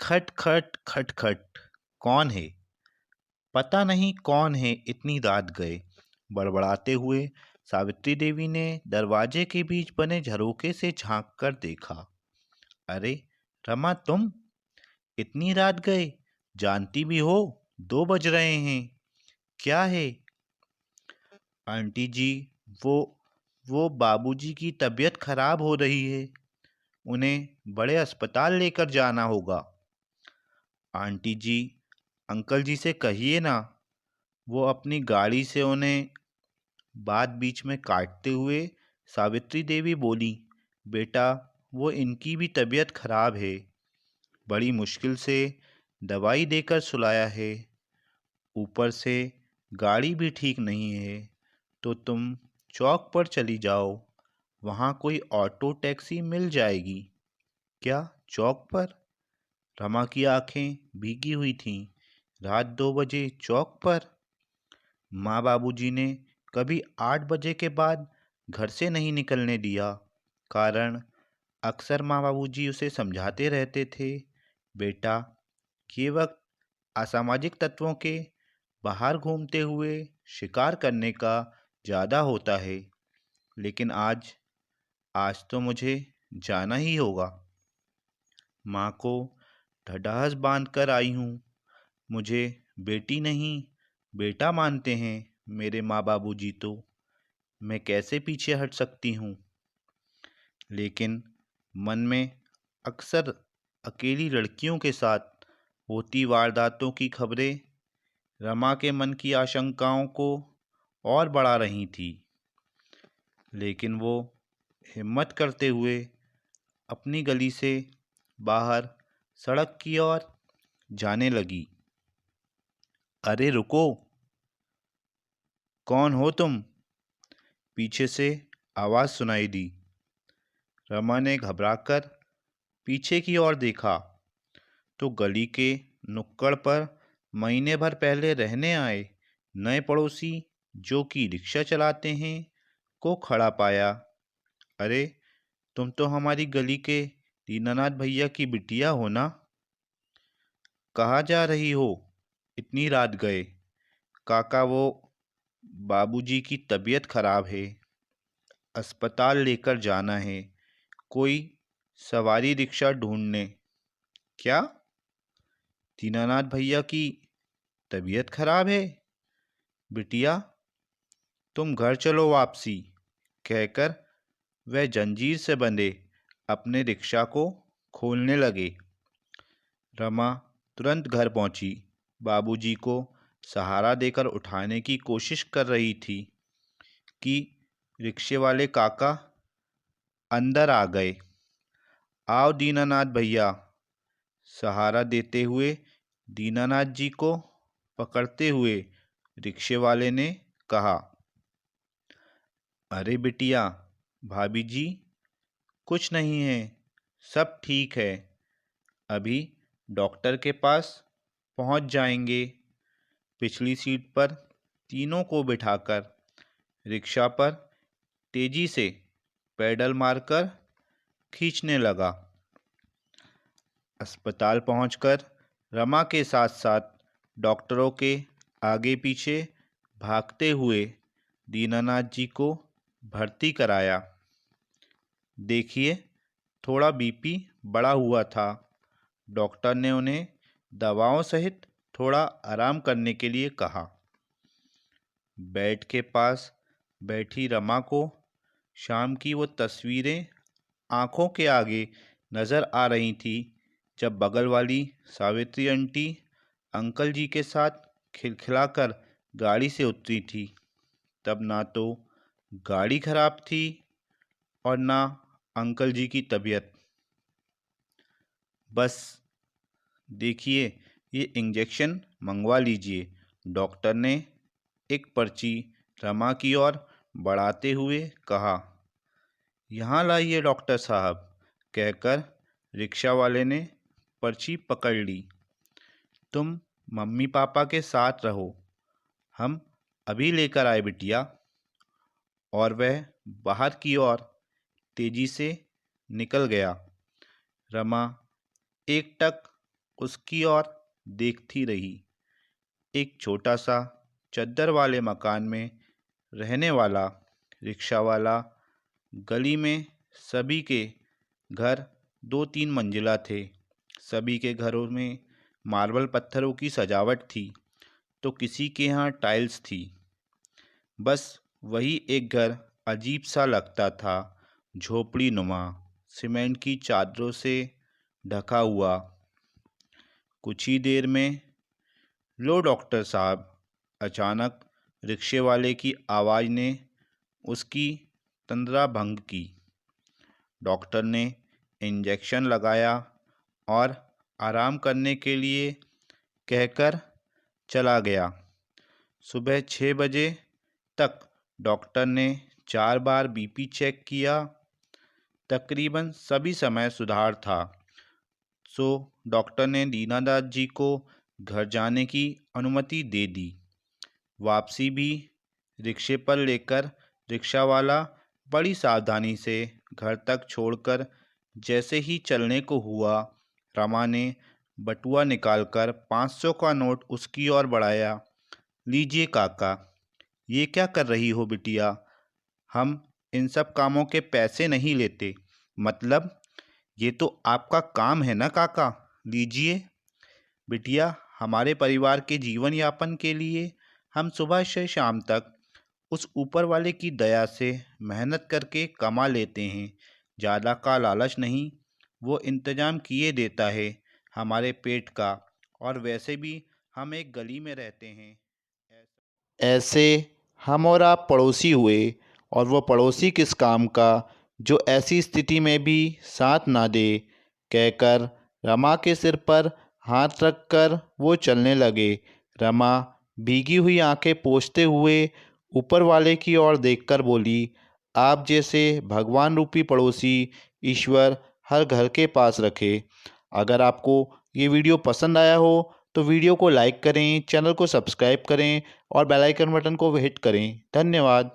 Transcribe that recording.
खट खट खट खट। कौन है? पता नहीं कौन है। इतनी रात गए। बड़बड़ाते हुए सावित्री देवी ने दरवाजे के बीच बने झरोखे से झांक कर देखा। अरे रमा, तुम इतनी रात गए? जानती भी हो 2 बज रहे हैं। क्या है? आंटी जी, वो वो बाबूजी की तबीयत खराब हो रही है। उन्हें बड़े अस्पताल लेकर जाना होगा। आंटी जी, अंकल जी से कहिए ना। वो अपनी गाड़ी से उन्हें। बात बीच में काटते हुए सावित्री देवी बोली, बेटा, वो इनकी भी तबीयत खराब है। बड़ी मुश्किल से दवाई देकर सुलाया है। ऊपर से गाड़ी भी ठीक नहीं है। तो तुम चौक पर चली जाओ। वहाँ कोई ऑटो टैक्सी मिल जाएगी। क्या चौक पर? रमा की आंखें भीगी हुई थीं। रात 2 बजे चौक पर? माँ बाबूजी ने कभी 8 बजे के बाद घर से नहीं निकलने दिया। कारण अक्सर माँ बाबूजी उसे समझाते रहते थे, बेटा, ये वक्त असामाजिक तत्वों के बाहर घूमते हुए शिकार करने का ज़्यादा होता है। लेकिन आज आज तो मुझे जाना ही होगा। माँ को ढठास बांध कर आई हूँ। मुझे बेटी नहीं, बेटा मानते हैं मेरे माँ बाबूजी। तो मैं कैसे पीछे हट सकती हूँ? लेकिन मन में अक्सर अकेली लड़कियों के साथ होती वारदातों की खबरें रमा के मन की आशंकाओं को और बढ़ा रही थी। लेकिन वो हिम्मत करते हुए अपनी गली से बाहर सड़क की ओर जाने लगी। अरे रुको! कौन हो तुम? पीछे से आवाज़ सुनाई दी। रमा ने घबराकर पीछे की ओर देखा तो गली के नुक्कड़ पर महीने भर पहले रहने आए नए पड़ोसी, जो कि रिक्शा चलाते हैं, को खड़ा पाया। अरे, तुम तो हमारी गली के दीनानाथ भैया की बिटिया हो ना? कहाँ जा रही हो इतनी रात गए? काका, वो बाबूजी की तबीयत खराब है। अस्पताल लेकर जाना है। कोई सवारी रिक्शा ढूंढने। क्या? दीनानाथ भैया की तबीयत खराब है? बिटिया, तुम घर चलो वापसी, कहकर वह जंजीर से बंधे अपने रिक्शा को खोलने लगे। रमा तुरंत घर पहुंची। बाबूजी को सहारा देकर उठाने की कोशिश कर रही थी कि रिक्शे वाले काका अंदर आ गए। आओ दीनानाथ भैया। सहारा देते हुए दीनानाथ जी को पकड़ते हुए रिक्शे वाले ने कहा, अरे बिटिया, भाभी जी कुछ नहीं है, सब ठीक है। अभी डॉक्टर के पास पहुंच जाएंगे। पिछली सीट पर तीनों को बिठाकर रिक्शा पर तेजी से पेडल मारकर खींचने लगा। अस्पताल पहुंचकर रमा के साथ साथ डॉक्टरों के आगे पीछे भागते हुए दीनानाथ जी को भर्ती कराया। देखिए, थोड़ा बीपी बढ़ा हुआ था। डॉक्टर ने उन्हें दवाओं सहित थोड़ा आराम करने के लिए कहा। बेड के पास बैठी रमा को शाम की वो तस्वीरें आंखों के आगे नजर आ रही थी, जब बगल वाली सावित्री आंटी अंकल जी के साथ खिलखिलाकर गाड़ी से उतरी थी। तब ना तो गाड़ी खराब थी और ना अंकल जी की तबीयत। बस देखिए, ये इंजेक्शन मंगवा लीजिए, डॉक्टर ने एक पर्ची रमा की ओर बढ़ाते हुए कहा। यहाँ लाइए डॉक्टर साहब, कहकर रिक्शा वाले ने पर्ची पकड़ ली। तुम मम्मी पापा के साथ रहो, हम अभी लेकर आए बिटिया। और वह बाहर की ओर तेजी से निकल गया। रमा एकटक उसकी ओर देखती रही। एक छोटा सा चद्दर वाले मकान में रहने वाला रिक्शा वाला, गली में सभी के घर 2-3 मंजिला थे। सभी के घरों में मार्बल पत्थरों की सजावट थी, तो किसी के यहाँ टाइल्स थी। बस वही एक घर अजीब सा लगता था, झोपड़ी नुमा, सीमेंट की चादरों से ढका हुआ। कुछ ही देर में, लो डॉक्टर साहब, अचानक रिक्शे वाले की आवाज़ ने उसकी तंद्रा भंग की। डॉक्टर ने इंजेक्शन लगाया और आराम करने के लिए कहकर चला गया। सुबह 6 बजे तक डॉक्टर ने 4 बार बीपी चेक किया। तकरीबन सभी समय सुधार था। सो डॉक्टर ने दीनानाथ जी को घर जाने की अनुमति दे दी। वापसी भी रिक्शे पर लेकर रिक्शा वाला बड़ी सावधानी से घर तक छोड़कर जैसे ही चलने को हुआ, रमा ने बटुआ निकालकर 500 का नोट उसकी ओर बढ़ाया। लीजिए काका, ये क्या कर रही हो बिटिया? हम इन सब कामों के पैसे नहीं लेते। मतलब, ये तो आपका काम है ना काका। लीजिए बिटिया, हमारे परिवार के जीवन यापन के लिए हम सुबह से शाम तक उस ऊपर वाले की दया से मेहनत करके कमा लेते हैं। ज़्यादा का लालच नहीं, वो इंतज़ाम किए देता है हमारे पेट का। और वैसे भी हम एक गली में रहते हैं। ऐसे हम और आप पड़ोसी हुए, और वो पड़ोसी किस काम का जो ऐसी स्थिति में भी साथ ना दे। कहकर रमा के सिर पर हाथ रखकर वो चलने लगे। रमा भीगी हुई आंखें पोंछते हुए ऊपर वाले की ओर देखकर बोली, आप जैसे भगवान रूपी पड़ोसी ईश्वर हर घर के पास रखे। अगर आपको ये वीडियो पसंद आया हो तो वीडियो को लाइक करें, चैनल को सब्सक्राइब करें और बेल आइकन बटन को हिट करें। धन्यवाद।